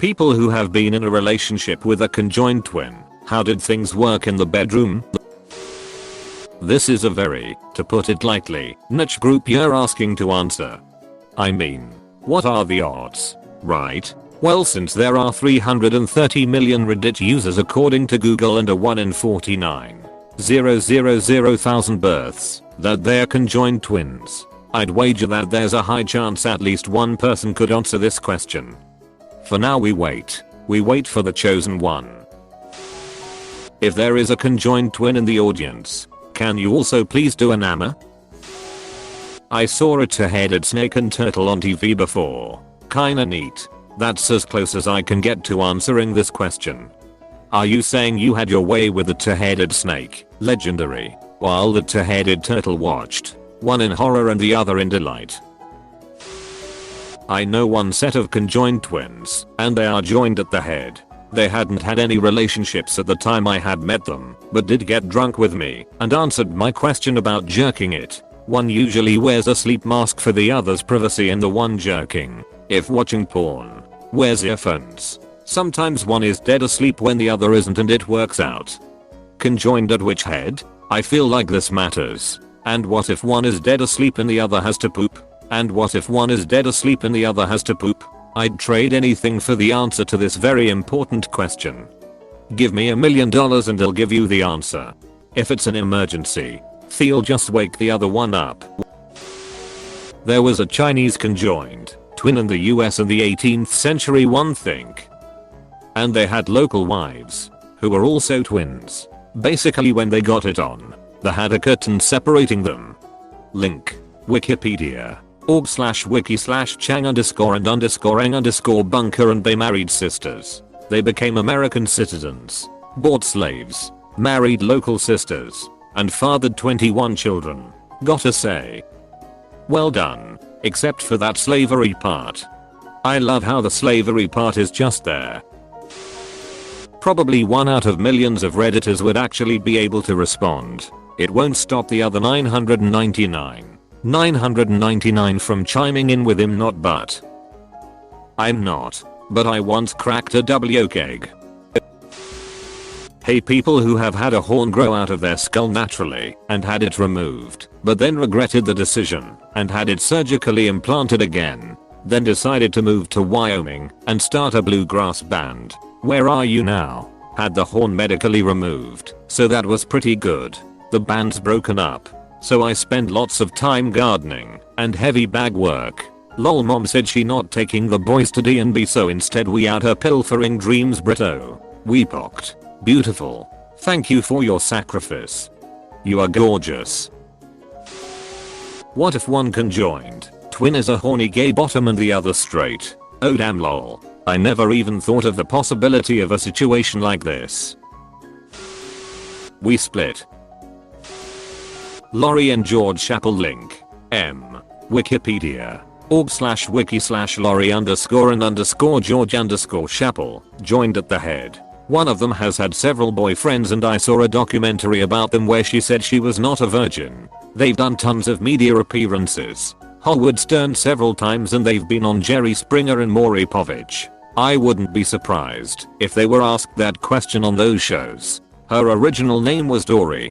people who have been in a relationship with a conjoined twin, how did things work in the bedroom? This is a very, to put it lightly, niche group you're asking to answer. I mean, what are the odds, right? Well, since there are 330 million Reddit users according to Google and a 1 in 49,000,000 births that they're conjoined twins, I'd wager that there's a high chance at least one person could answer this question. For now we wait for the chosen one. If there is a conjoined twin in the audience, can you also please do an AMA? I saw a two-headed snake and turtle on TV before. Kinda neat. That's as close as I can get to answering this question. Are you saying you had your way with the two-headed snake, legendary, while the two-headed turtle watched, one in horror and the other in delight? I know one set of conjoined twins, and they are joined at the head. They hadn't had any relationships at the time I had met them, but did get drunk with me and answered my question about jerking it. One usually wears a sleep mask for the other's privacy, and the one jerking, if watching porn, wears earphones. Sometimes one is dead asleep when the other isn't, and it works out. Conjoined at which head? I feel like this matters. And what if one is dead asleep and the other has to poop? And what if one is dead asleep and the other has to poop? I'd trade anything for the answer to this very important question. Give me $1 million and I'll give you the answer. If it's an emergency, Thea'll just wake the other one up. There was a Chinese conjoined twin in the US in the 18th century, one think. And they had local wives, who were also twins. Basically when they got it on, they had a curtain separating them. Link. Wikipedia. org/wiki/chang_and_eng_bunker, and they married sisters. They became American citizens, bought slaves, married local sisters, and fathered 21 children. Gotta say. Well done. Except for that slavery part. I love how the slavery part is just there. Probably one out of millions of Redditors would actually be able to respond. It won't stop the other 999 from chiming in with him not but. I'm not, but I once cracked a double yolk egg. Hey, people who have had a horn grow out of their skull naturally and had it removed, but then regretted the decision and had it surgically implanted again, then decided to move to Wyoming and start a bluegrass band. Where are you now? Had the horn medically removed, so that was pretty good. The band's broken up, so I spend lots of time gardening and heavy bag work. Lol, mom said she not taking the boys to D&B, so instead we out her pilfering dreams, Brito. We poked. Beautiful. Thank you for your sacrifice. You are gorgeous. What if one conjoined twin is a horny gay bottom and the other straight? Oh damn, lol. I never even thought of the possibility of a situation like this. We split. Laurie and George Chappell link. Wikipedia. org/wiki/Laurie_and_George_Chappell joined at the head. One of them has had several boyfriends, and I saw a documentary about them where she said she was not a virgin. They've done tons of media appearances. Howard Stern several times, and they've been on Jerry Springer and Maury Povich. I wouldn't be surprised if they were asked that question on those shows. Her original name was Dory.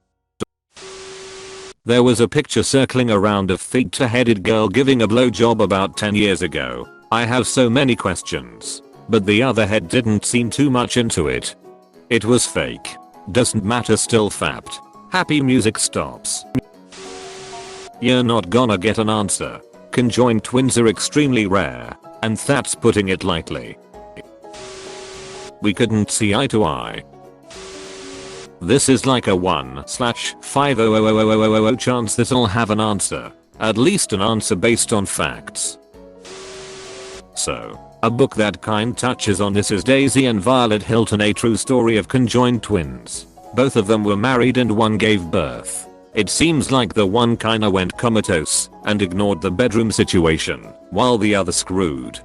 There was a picture circling around of the two-headed girl giving a blowjob about 10 years ago. I have so many questions, but the other head didn't seem too much into it. It was fake. Doesn't matter, still fapped. Happy music stops. You're not gonna get an answer. Conjoined twins are extremely rare, and that's putting it lightly. We couldn't see eye to eye. This is like a 1/5000000 chance that I'll have an answer. At least an answer based on facts. So, a book that kind touches on this is Daisy and Violet Hilton, a true story of conjoined twins. Both of them were married and one gave birth. It seems like the one kinda went comatose and ignored the bedroom situation, while the other screwed.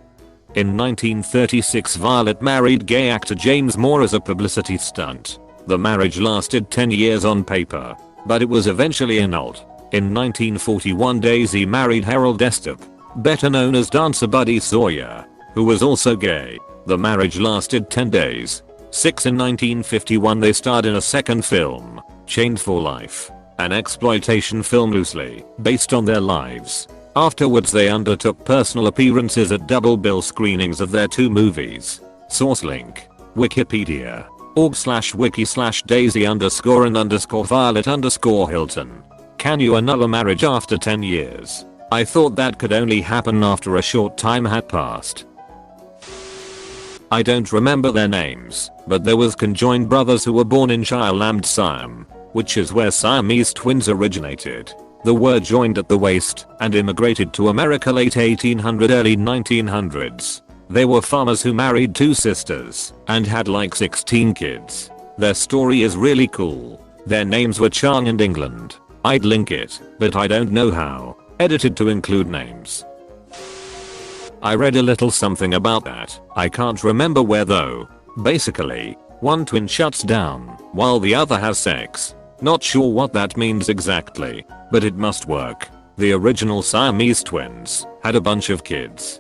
In 1936, Violet married gay actor James Moore as a publicity stunt. The marriage lasted 10 years on paper, but it was eventually annulled. In 1941, Daisy married Harold Estup, better known as dancer Buddy Sawyer, who was also gay. The marriage lasted 10 days. 6 in 1951 they starred in a second film, Chained for Life, an exploitation film loosely based on their lives. Afterwards they undertook personal appearances at double bill screenings of their 2 movies. Source link: Wikipedia org/wiki/daisy_and_violet_hilton. Can you annul a marriage after 10 years? I thought that could only happen after a short time had passed. I don't remember their names, but there was conjoined brothers who were born in Shireland, Siam, which is where Siamese twins originated. They were joined at the waist and immigrated to America late 1800 early 1900s. They were farmers who married 2 sisters and had like 16 kids. Their story is really cool. Their names were Chang and England. I'd link it, but I don't know how. Edited to include names. I read a little something about that. I can't remember where though. Basically, one twin shuts down while the other has sex. Not sure what that means exactly, but it must work. The original Siamese twins had a bunch of kids.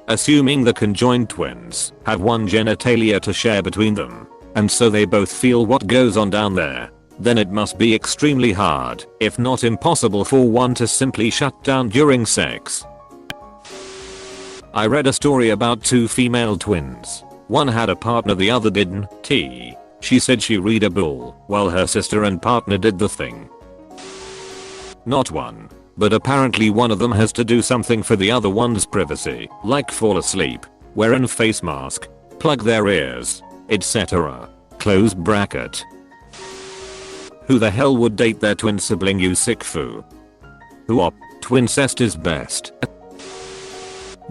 Assuming the conjoined twins have one genitalia to share between them, and so they both feel what goes on down there, then it must be extremely hard, if not impossible, for one to simply shut down during sex. I read a story about 2 female twins. One had a partner, the other didn't. She said she read a bull while her sister and partner did the thing. Not one, but apparently one of them has to do something for the other one's privacy, like fall asleep, wear a face mask, plug their ears, etc. Close bracket. Who the hell would date their twin sibling, you sick foo? Whoop, twincest is best.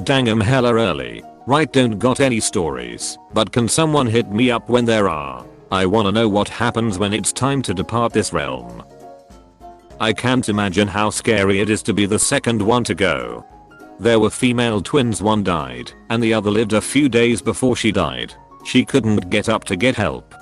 Dang'em hella early. Right, don't got any stories, but can someone hit me up when there are? I wanna know what happens when it's time to depart this realm. I can't imagine how scary it is to be the second one to go. There were female twins, one died, and the other lived a few days before she died. She couldn't get up to get help.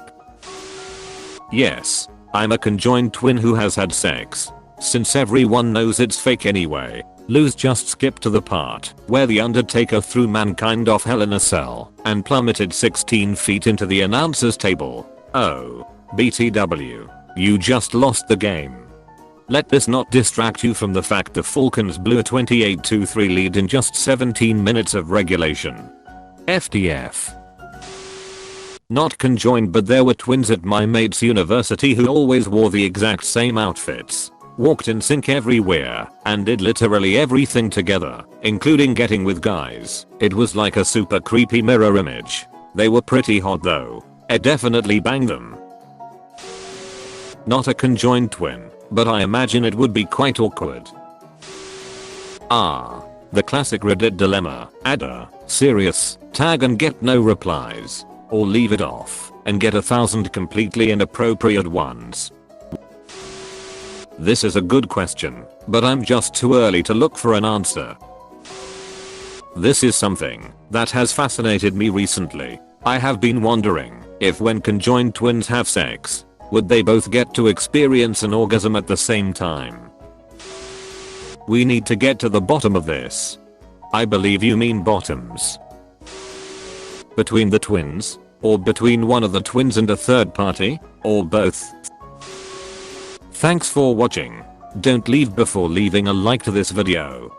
Yes, I'm a conjoined twin who has had sex. Since everyone knows it's fake anyway, Luz just skipped to the part where the Undertaker threw mankind off Hell in a Cell and plummeted 16 feet into the announcer's table. Oh, BTW, you just lost the game. Let this not distract you from the fact the Falcons blew a 28-3 lead in just 17 minutes of regulation. FTF. Not conjoined, but there were twins at my mate's university who always wore the exact same outfits, walked in sync everywhere, and did literally everything together, including getting with guys. It was like a super creepy mirror image. They were pretty hot though. I definitely banged them. Not a conjoined twin, but I imagine it would be quite awkward. The classic Reddit dilemma. Add a serious tag and get no replies, or leave it off and get 1,000 completely inappropriate ones. This is a good question, but I'm just too early to look for an answer. This is something that has fascinated me recently. I have been wondering if when conjoined twins have sex, would they both get to experience an orgasm at the same time? We need to get to the bottom of this. I believe you mean bottoms. Between the twins? Or between one of the twins and a third party? Or both? Thanks for watching. Don't leave before leaving a like to this video.